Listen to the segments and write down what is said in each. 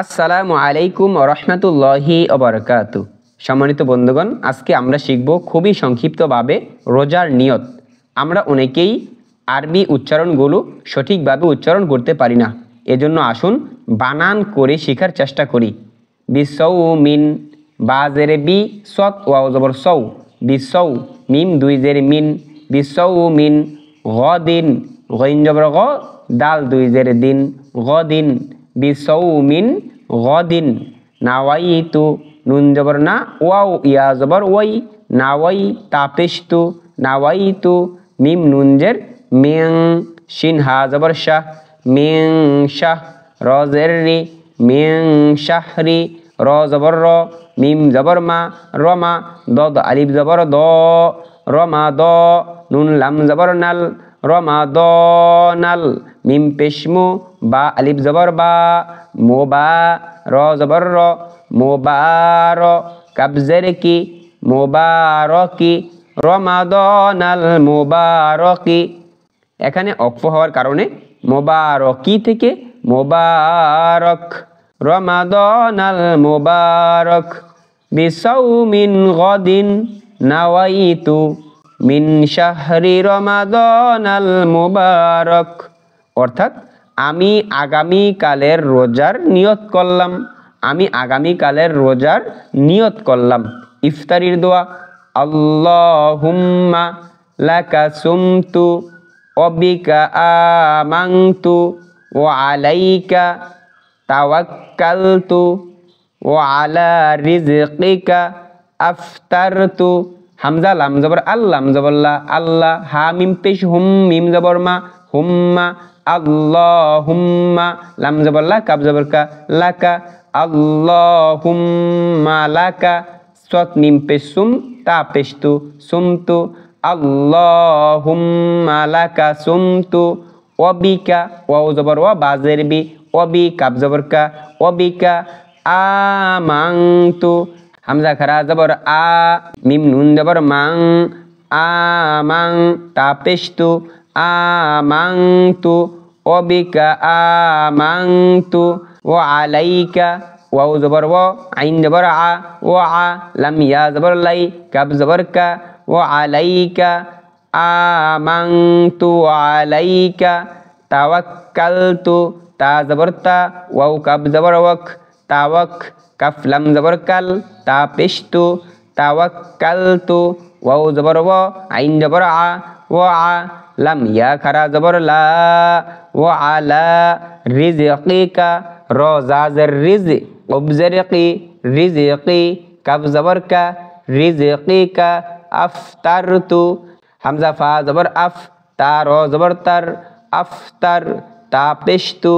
আসসালামু আলাইকুম রহমতুল্লাহি ওবারাকাতু। সম্মানিত বন্ধুগণ, আজকে আমরা শিখব খুবই সংক্ষিপ্তভাবে রোজার নিয়ত। আমরা অনেকেই আরবি উচ্চারণগুলো সঠিকভাবে উচ্চারণ করতে পারি না, এজন্য আসুন বানান করে শেখার চেষ্টা করি। বিসৌ মিন, বা জেরে বি, সৎ ওয়াও জবর সৌ, বিসৌ, মিম দুই জেরে মিন, বিসৌ মিন। গদিন, গইন জবর গ, দাল দুই জেরে দিন, গদিন, বিসৌমিন গদিন। নাওয়াইতু, নুন জবর না, ওয়াও ইয়া জবর ওয়াই, নাওয়াই, তাপিস্তু, নাওয়াইতু, মিম নুন জের মিং, শিন হা জবর শাহ, মিং শাহ। র জের রি, মিং শাহরি, র জবর র, মিম জবর মা, রমা। দদ আলিফ জবর দ, রমা দ। নুন লাম জবর নাল, রমা দ নাল। মিম পেশমু, বা আলিফ জবর বা, মোবা। র জবর র, মোবার। কাবজের কি, মোবারকি, রমাদানাল মোবারকি। এখানে অক্ফ হওয়ার কারণে মোবারকি থেকে মোবারক, রমাদানাল মোবারক। বিসাউমিন গদিন নাওয়াইতু মিন শাহরি রমাদানাল মোবারক। অর্থাৎ আমি আগামীকালের রোজার নিয়ত করলাম, আমি আগামীকালের রোজার নিয়ত করলাম। ইফতারির দোয়া, আল্লাহুম্মা লাকা সুমতু ওয়াবিকা আমানতু ওয়া আলাইকা তাওয়াক্কালতু ওয়া আলা রিজকিকা আফতারতু। হামজা লাম জবর আল, লাম জবরলা, আল্লাহ। হা মিম পেশ হুম, মিম জবর মা, হুম্মা। আল্লাহুম্মা, লাম জবর লা, কাব জবর কা, লাকা। আল্লাহুম্মা লাকা। সৎ মিম পেশ সুম, তা পেশ তু, সুমতু। আল্লাহুম্মা লাকা সুমতু। ওয়াবিকা, ওয়াও জবর ওয়া, বা জের বি, ওয়াবি, কাব জবর কা, ওয়াবিকা আমানতু। হামজা খারা জবর আ, মিম নুন জবর মাং, আমাং, তা পেশ তু, আমানতু। ওয়াবিকা আমানতু ওয়া আলাইকা, ওয়াও জবর ওয়া, আইন জবর আ, ওয়া আ, লাম ইয়া জবর লাই, কাব জবর কা, ওয়া আলাইকা আমানতু আলাইকা তাওয়াক্কালতু। তা জবর তা, ওয়াও কাব জবর ওয়াক, তাওয়াক, কাফ লাম জবর কাল, তা পেশতু, তাওয়াক্কালতু। ওয়াও জবর ওয়া, আইন জবর আ, ওয়া আ, লাম ইয়া খারা জবর লা, ওয়া আলা রিজকিকা। র জা জের রিজ, কব জের কি, রিজকি, কাফ জবর কা, রিজকিকা আফতারতু। হামজা ফা জবর আফ, তা র জবর তার, আফতার, তা পেশতু,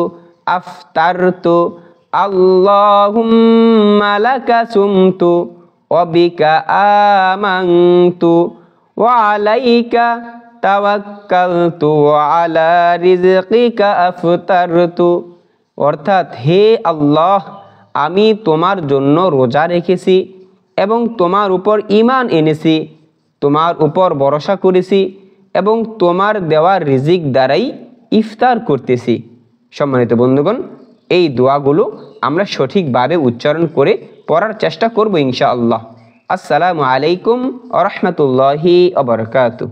আফতারতু। আল্লাহুম্মা লাকা সুমতু ওয়াবিকা আমানতু ওয়া আলাইকা তাওয়াক্কালতু ওয়া আলা রিজকিকা আফতারতু। অর্থাৎ হে আল্লাহ, আমি তোমার জন্য রোজা রেখেছি এবং তোমার উপর ঈমান এনেছি, তোমার উপর ভরসা করেছি এবং তোমার দেওয়া রিজিক দ্বারাই ইফতার করতেছি। সম্মানিত বন্ধুগণ, এই দোয়াগুলো আমরা সঠিকভাবে উচ্চারণ করে পড়ার চেষ্টা করব ইনশাআল্লাহ। আসসালামু আলাইকুম ওয়া রাহমাতুল্লাহি ওয়া বারাকাতুহু।